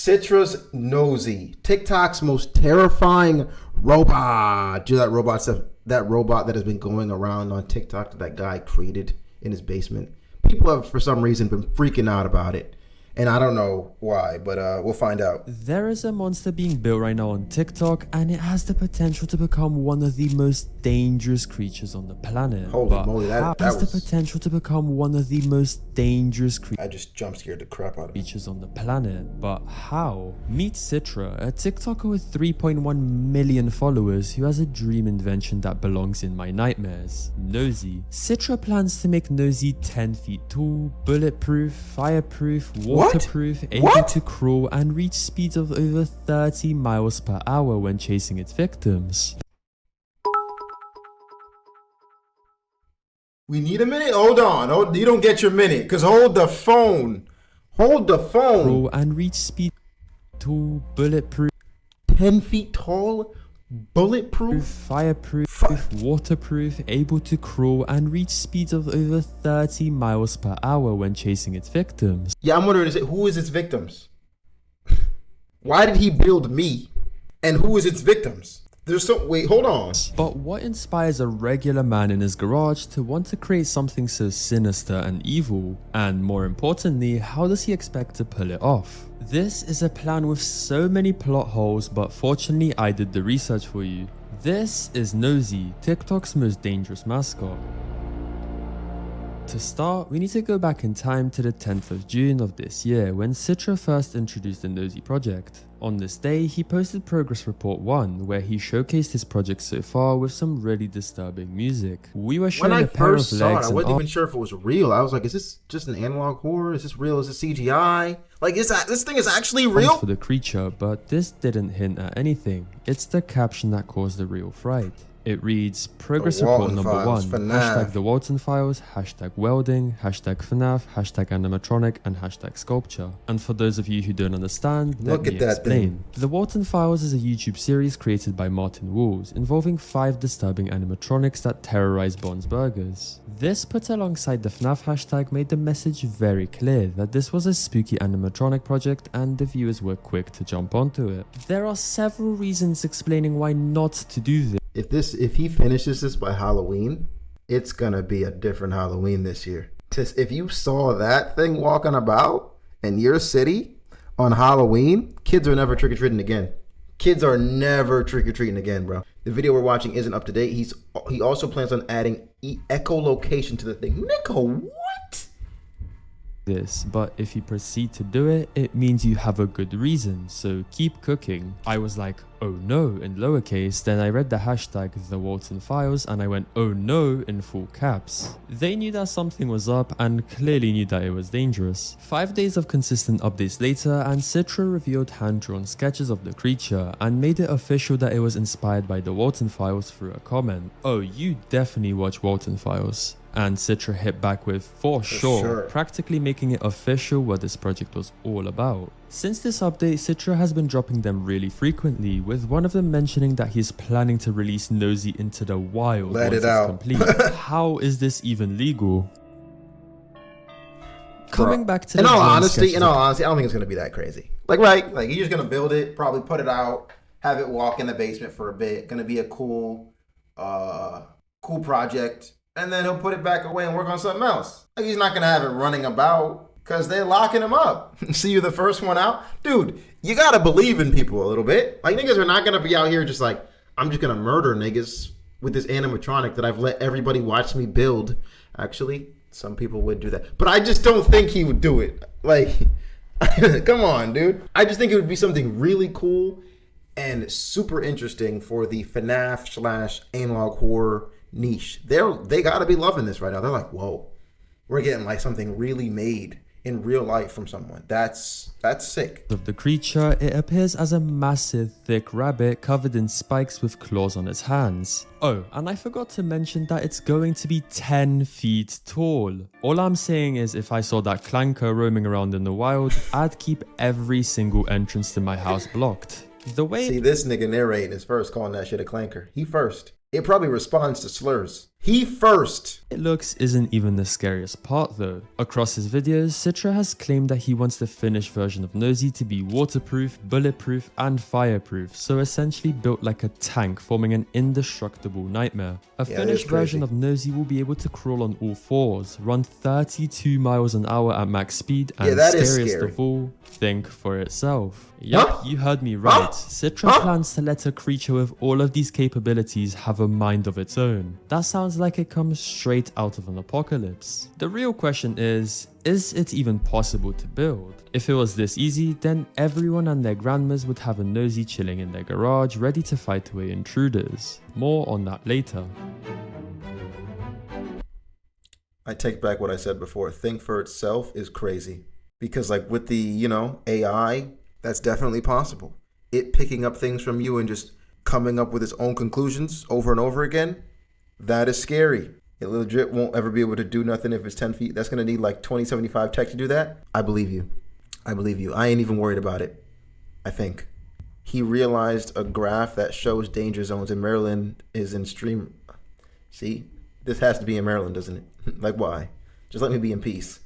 Citra's Nosy, TikTok's most terrifying robot. Do that robot stuff? That robot that has been going around on TikTok that guy created in his basement. People have, for some reason, been freaking out about it. And I don't know why, but we'll find out. There is a monster being built right now on TikTok, and it has the potential to become one of the most dangerous creatures on the planet. Holy moly, that has was... the potential to become one of the most dangerous I just jump scared the crap out of me. creatures on the planet. But how? Meet Citra, a TikToker with 3.1 million followers who has a dream invention that belongs in my nightmares. Nosy. Citra plans to make Nosy 10 feet tall, bulletproof, fireproof, waterproof, able to crawl and reach speeds of over 30 miles per hour when chasing its victims. We need a minute? Hold on. Oh, you don't get your minute, because hold the phone. Hold the phone. Crawl and reach speed tall, bulletproof, 10 feet tall, bulletproof, fireproof, waterproof, able to crawl and reach speeds of over 30 miles per hour when chasing its victims. Yeah, I'm wondering, who is its victims? Why did he build me? And who is its victims? Wait, hold on. But what inspires a regular man in his garage to want to create something so sinister and evil? And more importantly, how does he expect to pull it off? This is a plan with so many plot holes, but fortunately I did the research for you. This is Nosy, TikTok's most dangerous mascot. To start, we need to go back in time to the 10th of June of this year when Citra first introduced the Nosy project. On this day, he posted Progress Report 1, where he showcased his project so far with some really disturbing music. We were shown a pair of legs and I wasn't even sure if it was real. I was like, is this just an analog horror? Is this real? Is this CGI? Like, this thing is actually real? For the creature, but this didn't hint at anything. It's the caption that caused the real fright. It reads, Progress Report number 1, hashtag the Walton Files, hashtag welding, hashtag FNAF, hashtag animatronic, and hashtag sculpture. And for those of you who don't understand, let me explain. The Walton Files is a YouTube series created by Martin Walls, involving 5 disturbing animatronics that terrorize Bond's burgers. This put alongside the FNAF hashtag made the message very clear that this was a spooky animatronic project and the viewers were quick to jump onto it. There are several reasons explaining why not to do this. If he finishes this by Halloween, it's gonna be a different Halloween this year. If you saw that thing walking about in your city on Halloween, kids are never trick-or-treating again. Kids are never trick-or-treating again, bro. The video we're watching isn't up to date. He also plans on adding echolocation to the thing. Nico, what? But if you proceed to do it, it means you have a good reason, so keep cooking. I was like, oh no, in lowercase, then I read the hashtag the Walton Files and I went, oh no, in full caps. They knew that something was up and clearly knew that it was dangerous. 5 days of consistent updates later, and Citra revealed hand-drawn sketches of the creature and made it official that it was inspired by the Walton Files through a comment. Oh, you definitely watch Walton Files. And Citra hit back with, for sure, practically making it official what this project was all about. Since this update, Citra has been dropping them really frequently, with one of them mentioning that he's planning to release Nosy into the wild once it's complete. How is this even legal? Coming back to in all honesty, I don't think it's gonna be that crazy. Like you're just gonna build it, probably put it out, have it walk in the basement for a bit. Gonna be a cool project. And then he'll put it back away and work on something else. Like, he's not going to have it running about because they're locking him up. See you the first one out? Dude, you got to believe in people a little bit. Like, niggas are not going to be out here just like, I'm just going to murder niggas with this animatronic that I've let everybody watch me build. Actually, some people would do that. But I just don't think he would do it. Like, come on, dude. I just think it would be something really cool and super interesting for the FNAF/analog horror niche. They gotta be loving this right now. They're like, whoa, we're getting like something really made in real life from someone. That's sick. Of the creature, it appears as a massive thick rabbit covered in spikes with claws on its hands. Oh, and I forgot to mention that it's going to be 10 feet tall. All I'm saying is if I saw that clanker roaming around in the wild, I'd keep every single entrance to my house blocked. See, this nigga narrating is first calling that shit a clanker. He first. It probably responds to slurs. He first. It looks isn't even the scariest part though. Across his videos, Citra has claimed that he wants the finished version of Nosy to be waterproof, bulletproof, and fireproof, so essentially built like a tank, forming an indestructible nightmare. A finished version of Nosy will be able to crawl on all fours, run 32 miles an hour at max speed, and scariest of all, think for itself. Yup, you heard me right. Citra plans to let a creature with all of these capabilities have a mind of its own. That sounds like it comes straight out of an apocalypse. The real question is it even possible to build? If it was this easy, then everyone and their grandmas would have a Nosy chilling in their garage, ready to fight away intruders. More on that later. I take back what I said before. Think for itself is crazy. Because like with the, AI, that's definitely possible. It picking up things from you and just coming up with its own conclusions over and over again, that is scary. It legit won't ever be able to do nothing if it's 10 feet. That's going to need like 2075 tech to do that. I believe you. I ain't even worried about it. I think. He realized a graph that shows danger zones in Maryland is in stream. See? This has to be in Maryland, doesn't it? Like, why? Just let me be in peace.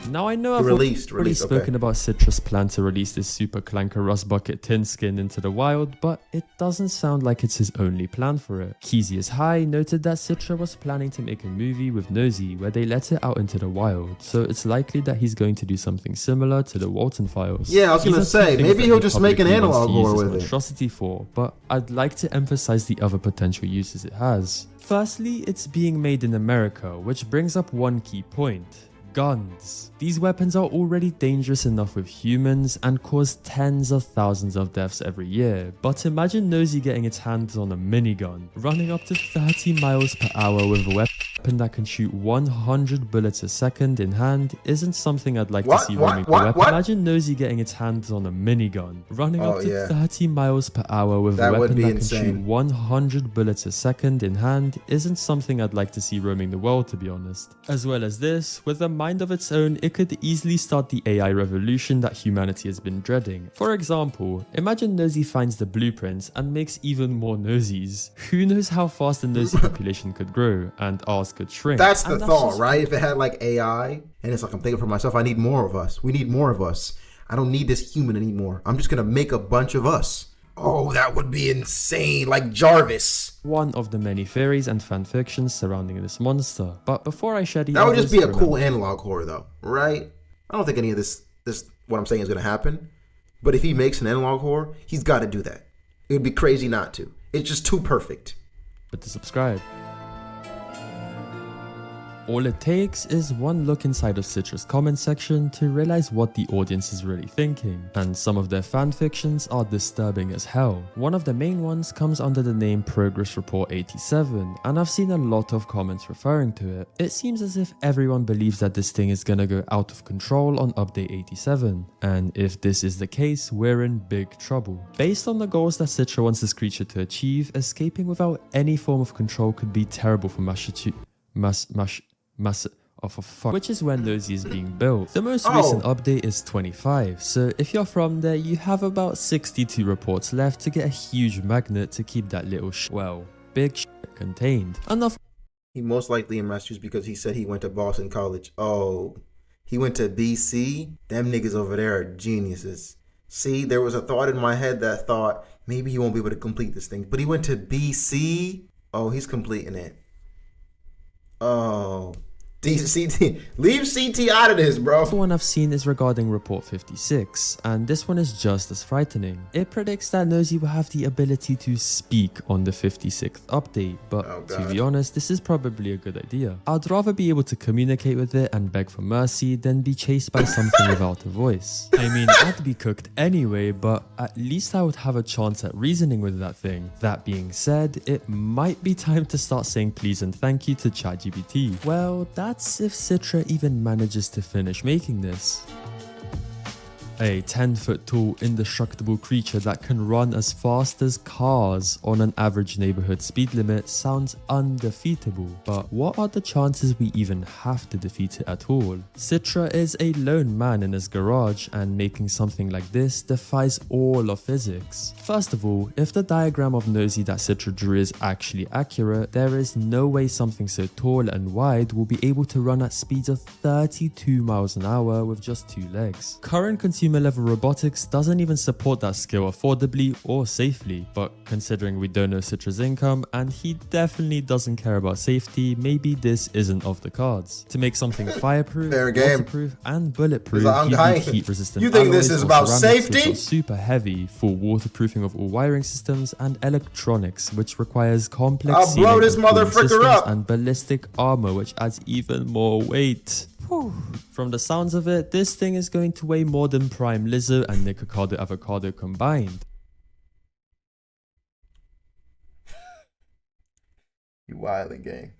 Now I know I've already spoken about Citra's plan to release this super clanker rust bucket tin skin into the wild, but it doesn't sound like it's his only plan for it. Keezy is High noted that Citra was planning to make a movie with Nosy where they let it out into the wild, so it's likely that he's going to do something similar to the Walton Files. Yeah, I was gonna say, maybe he'll just make an analog horror with it. Monstrosity for, but I'd like to emphasize the other potential uses it has. Firstly, it's being made in America, which brings up one key point. Guns. These weapons are already dangerous enough with humans and cause tens of thousands of deaths every year, but imagine Nosy getting its hands on a minigun, running up to 30 miles per hour with a weapon that can shoot 100 bullets a second in hand isn't something I'd like to see roaming the weapon. Imagine Nosy getting its hands on a minigun, running up to 30 miles per hour with a weapon that can shoot 100 bullets a second in hand isn't something I'd like to see roaming the world, to be honest. As well as this, with a mind of its own, it could easily start the AI revolution that humanity has been dreading. For example, imagine Nosy finds the blueprints and makes even more Nosies. Who knows how fast the Nosy population could grow, and ours could shrink. That's the thought, right? If it had like AI, and it's like, I'm thinking for myself, I need more of us. We need more of us. I don't need this human anymore. I'm just gonna make a bunch of us. Oh, that would be insane, like Jarvis. One of the many theories and fanfictions surrounding this monster. But before I shed that would just be a cool analog horror though, right? I don't think any of this what I'm saying is gonna happen. But if he makes an analog horror, he's gotta do that. It would be crazy not to. It's just too perfect. But to subscribe. All it takes is one look inside of Citra's comment section to realize what the audience is really thinking, and some of their fanfictions are disturbing as hell. One of the main ones comes under the name Progress Report 87, and I've seen a lot of comments referring to it. It seems as if everyone believes that this thing is gonna go out of control on update 87, and if this is the case, we're in big trouble. Based on the goals that Citra wants this creature to achieve, escaping without any form of control could be terrible for which is when Nosy is being built. The most recent update is 25, so if you're from there, you have about 62 reports left to get a huge magnet to keep that little big contained. He most likely in Massachusetts because he said he went to Boston College. Oh, he went to BC? Them niggas over there are geniuses. See, there was a thought in my head that thought maybe he won't be able to complete this thing, but he went to BC? Oh, he's completing it. Oh, DCT, leave CT out of this, bro. The one I've seen is regarding Report 56, and this one is just as frightening. It predicts that Nosy will have the ability to speak on the 56th update, but to be honest, this is probably a good idea. I'd rather be able to communicate with it and beg for mercy than be chased by something without a voice. I mean, I'd be cooked anyway, but at least I would have a chance at reasoning with that thing. That being said, it might be time to start saying please and thank you to ChatGPT. Well, that's if Citra even manages to finish making this. A 10-foot tall indestructible creature that can run as fast as cars on an average neighborhood speed limit sounds undefeatable, but what are the chances we even have to defeat it at all? Citra is a lone man in his garage, and making something like this defies all of physics. First of all, if the diagram of Nosy that Citra drew is actually accurate, there is no way something so tall and wide will be able to run at speeds of 32 miles an hour with just 2 legs. Current consumer level robotics doesn't even support that skill affordably or safely, but considering we don't know Citra's income and he definitely doesn't care about safety, maybe this isn't off the cards. To make something fireproof, waterproof and bulletproof, you need heat resistant You think this is about ceramics, safety? which are super heavy for waterproofing of all wiring systems, and electronics, which requires complex I'll blow this sealing and cooling motherfucker systems, up. and ballistic armor, which adds even more weight. Whew. From the sounds of it, this thing is going to weigh more than Prime Lizzo and Nikocado Avocado combined. You wildin', gang.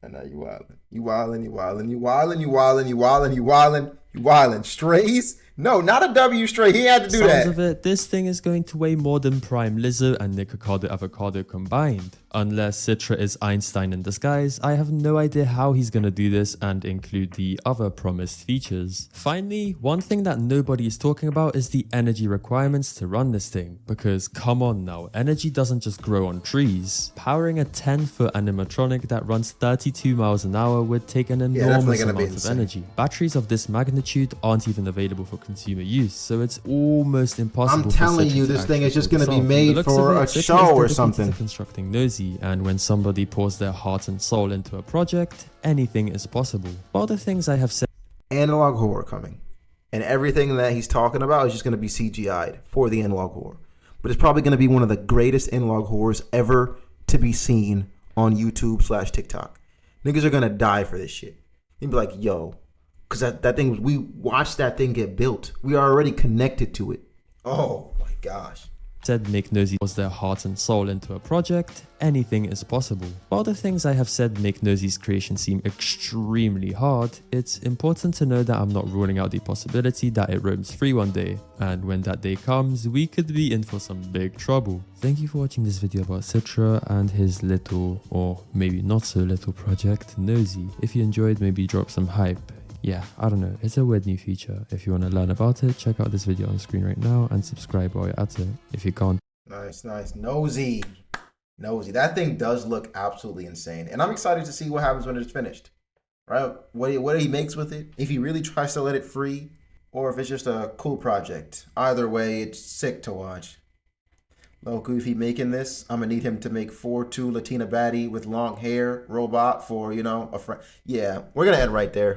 I know you wildin'. You wildin', you wildin', you wildin', you wildin', you wildin', you wildin', you wildin'. Strays? No, not a W stray. He had to do that. Sounds of it, this thing is going to weigh more than Prime Lizzo and Nikocado Avocado combined. Unless Citra is Einstein in disguise, I have no idea how he's gonna do this and include the other promised features. Finally, one thing that nobody is talking about is the energy requirements to run this thing, because come on now, energy doesn't just grow on trees. Powering a 10-foot animatronic that runs 32 miles an hour would take an enormous amount of energy. Batteries of this magnitude aren't even available for consumer use, so it's almost impossible. I'm telling you, this thing is just gonna be made for a show or something. Constructing Nosy, and when somebody pours their heart and soul into a project, anything is possible. All the things I have said. Analog horror coming, and everything that he's talking about is just gonna be CGI'd for the analog horror. But it's probably gonna be one of the greatest analog horrors ever to be seen on YouTube/TikTok. Niggas are gonna die for this shit. You'd be like, yo. Because that thing, we watched that thing get built. We are already connected to it. Oh my gosh. Said make Nosy pours their heart and soul into a project, anything is possible. While the things I have said make Nosy's creation seem extremely hard, it's important to know that I'm not ruling out the possibility that it roams free one day, and when that day comes, we could be in for some big trouble. Thank you for watching this video about Citra and his little, or maybe not so little project, Nosy. If you enjoyed, maybe drop some hype. Yeah, I don't know, it's a weird new feature. If you want to learn about it, check out this video on screen right now and subscribe while you're at it. If you can't. Nice. Nosy. That thing does look absolutely insane. And I'm excited to see what happens when it's finished. Right? What he makes with it. If he really tries to let it free, or if it's just a cool project. Either way, it's sick to watch. Lil Goofy making this, I'm gonna need him to make 4'2" Latina baddie with long hair robot for, a friend. Yeah, we're gonna end right there.